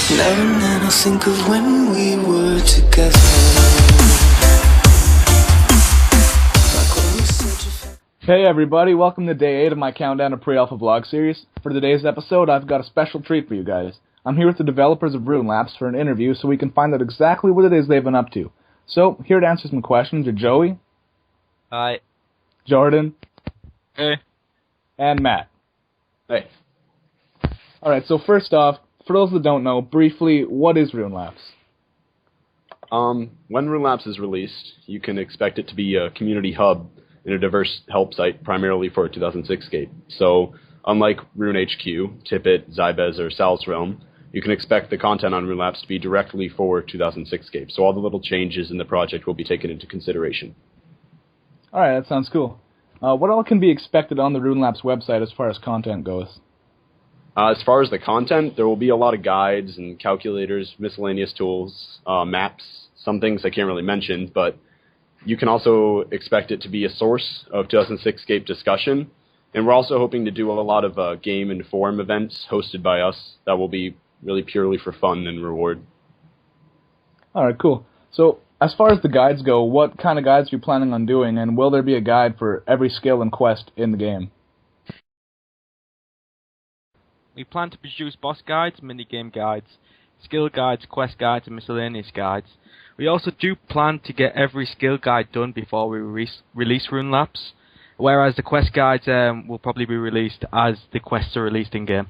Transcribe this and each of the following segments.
And every night I think of when we were together. Hey everybody, welcome to day 8 of my Countdown to Pre-Alpha vlog series. For today's episode, I've got a special treat for you guys. I'm here with the developers of Runelapse for an interview so we can find out exactly what it is they've been up to. So, here to answer some questions are Joey. Hi. Jordan. Hey. And Matt. Hey. Alright, so first off, for those that don't know, briefly, what is Runelapse? When Runelapse is released, you can expect it to be a community hub and a diverse help site primarily for 2006Scape. So, unlike RuneHQ, Tippet, Zybez, or Sal's Realm, you can expect the content on Runelapse to be directly for 2006Scape. So all the little changes in the project will be taken into consideration. Alright, that sounds cool. What all can be expected on the Runelapse website as far as content goes? As far as the content, there will be a lot of guides and calculators, miscellaneous tools, maps, some things I can't really mention, but you can also expect it to be a source of 2006Scape discussion. And we're also hoping to do a lot of game and forum events hosted by us that will be really purely for fun and reward. Alright, cool. So, as far as the guides go, what kind of guides are you planning on doing, and will there be a guide for every skill and quest in the game? We plan to produce boss guides, minigame guides, skill guides, quest guides, and miscellaneous guides. We also do plan to get every skill guide done before we release Runelapse, whereas the quest guides will probably be released as the quests are released in-game.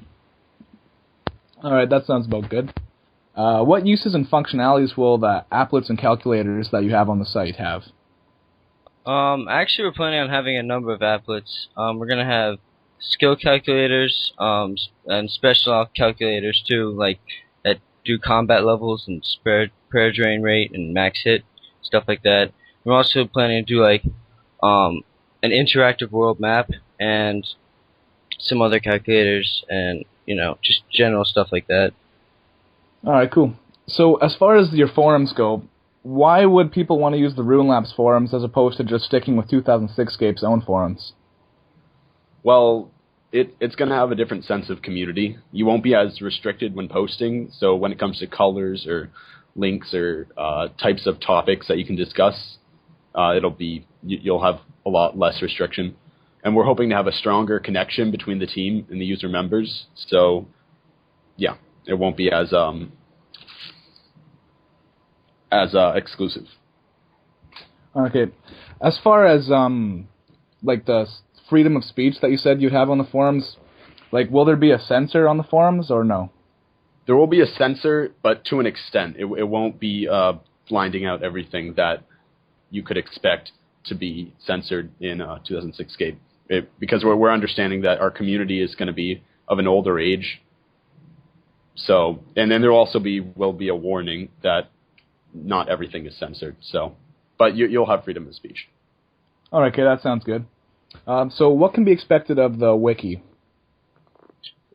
Alright, that sounds about good. What uses and functionalities will the applets and calculators that you have on the site have? Actually, we're planning on having a number of applets. We're gonna have skill calculators, and special calculators too, like that do combat levels and prayer drain rate and max hit, stuff like that. We're also planning to do like an interactive world map and some other calculators and, you know, just general stuff like that. Alright, cool. So, as far as your forums go, why would people want to use the Runelapse forums as opposed to just sticking with 2006Scape's own forums? Well, it's going to have a different sense of community. You won't be as restricted when posting, so when it comes to colors or links or types of topics that you can discuss, you'll have a lot less restriction. And we're hoping to have a stronger connection between the team and the user members, so yeah, it won't be as exclusive. Okay. As far as, like the freedom of speech that you said you'd have on the forums, like, will there be a censor on the forums, or no? There will be a censor, but to an extent. It won't be blinding out everything that you could expect to be censored in 2006Scape. Because we're understanding that our community is going to be of an older age. So, and then there will be a warning that not everything is censored. So, but you'll have freedom of speech. Alright, okay, that sounds good. So what can be expected of the wiki?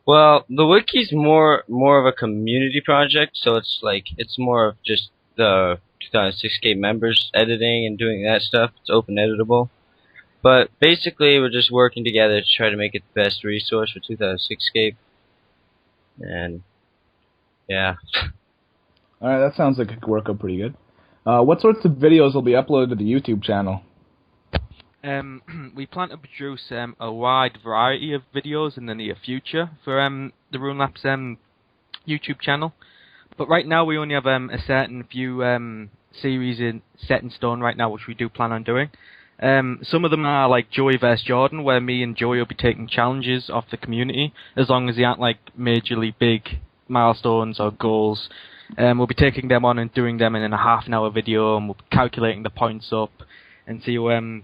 Well, the wiki's more of a community project, so it's more of just the 2006Scape members editing and doing that stuff. It's open editable. But basically, we're just working together to try to make it the best resource for 2006Scape. And yeah. Alright, that sounds like it could work out pretty good. What sorts of videos will be uploaded to the YouTube channel? We plan to produce a wide variety of videos in the near future for the Runelapse YouTube channel. But right now we only have a certain few series set in stone right now, which we do plan on doing. Some of them are like Joey vs Jordan, where me and Joey will be taking challenges off the community, as long as they aren't like majorly big milestones or goals. We'll be taking them on and doing them in a half-an-hour video, and we'll be calculating the points up and see who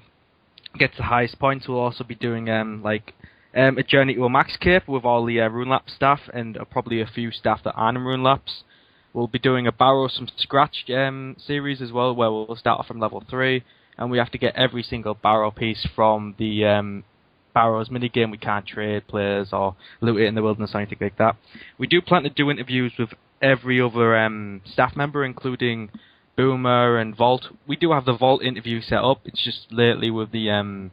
gets the highest points. We'll also be doing a journey to a max cape with all the Runelapse staff and probably a few staff that aren't in Runelapse. We'll be doing a Barrows from Scratch series as well, where we'll start off from level 3, and we have to get every single Barrow piece from the Barrows minigame. We can't trade players or loot it in the wilderness or anything like that. We do plan to do interviews with every other staff member, including Boomer and Vault. We do have the Vault interview set up. It's just lately with the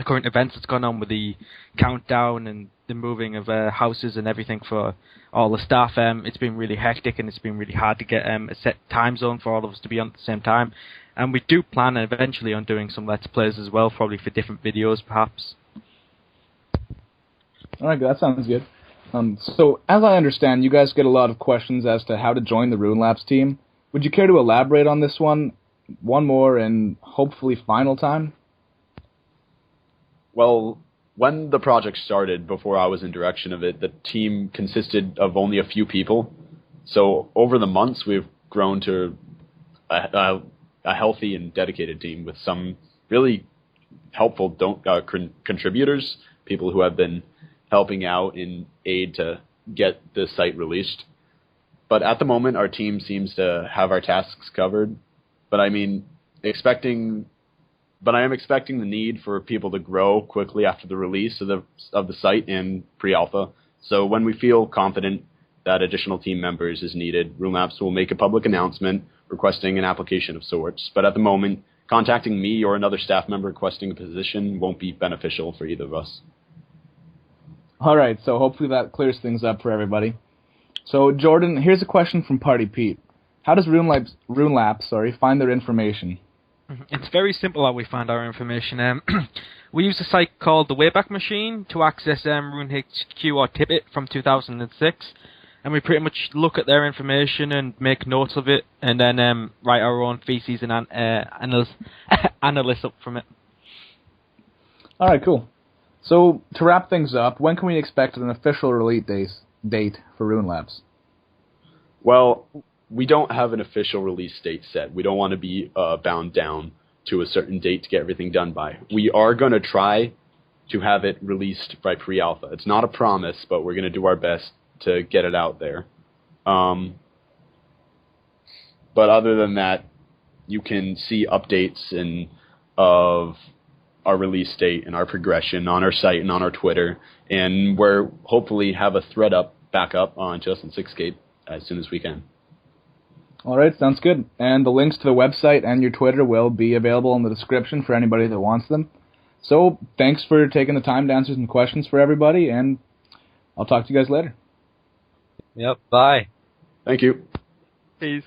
current events that's gone on with the countdown and the moving of houses and everything for all the staff. It's been really hectic, and it's been really hard to get a set time zone for all of us to be on at the same time. And we do plan eventually on doing some Let's Plays as well, probably for different videos, perhaps. Alright, that sounds good. So, as I understand, you guys get a lot of questions as to how to join the Runelapse team. Would you care to elaborate on this one more, and hopefully final time? Well, when the project started, before I was in direction of it, the team consisted of only a few people. So over the months, we've grown to a healthy and dedicated team with some really helpful contributors, people who have been helping out in aid to get the site released. But at the moment, our team seems to have our tasks covered. But I am expecting the need for people to grow quickly after the release of the site in pre-alpha. So when we feel confident that additional team members is needed, Runelapse will make a public announcement requesting an application of sorts. But at the moment, contacting me or another staff member requesting a position won't be beneficial for either of us. Alright, so hopefully that clears things up for everybody. So, Jordan, here's a question from Party Pete. How does Runelapse find their information? It's very simple how we find our information. We use a site called the Wayback Machine to access RuneHQ or Tippet from 2006, and we pretty much look at their information and make notes of it, and then write our own feces and analysis up from it. Alright, cool. So, to wrap things up, when can we expect an official release date for Runelapse? Well, we don't have an official release date set. We don't want to be bound down to a certain date to get everything done by. We are going to try to have it released by pre-alpha. It's not a promise, but we're going to do our best to get it out there. But other than that, you can see updates of our release date and our progression on our site and on our Twitter, and we're hopefully have a thread back up on 2006Scape as soon as we can. Alright, sounds good. And the links to the website and your Twitter will be available in the description for anybody that wants them. So, thanks for taking the time to answer some questions for everybody, and I'll talk to you guys later. Yep, bye. Thank you. Peace.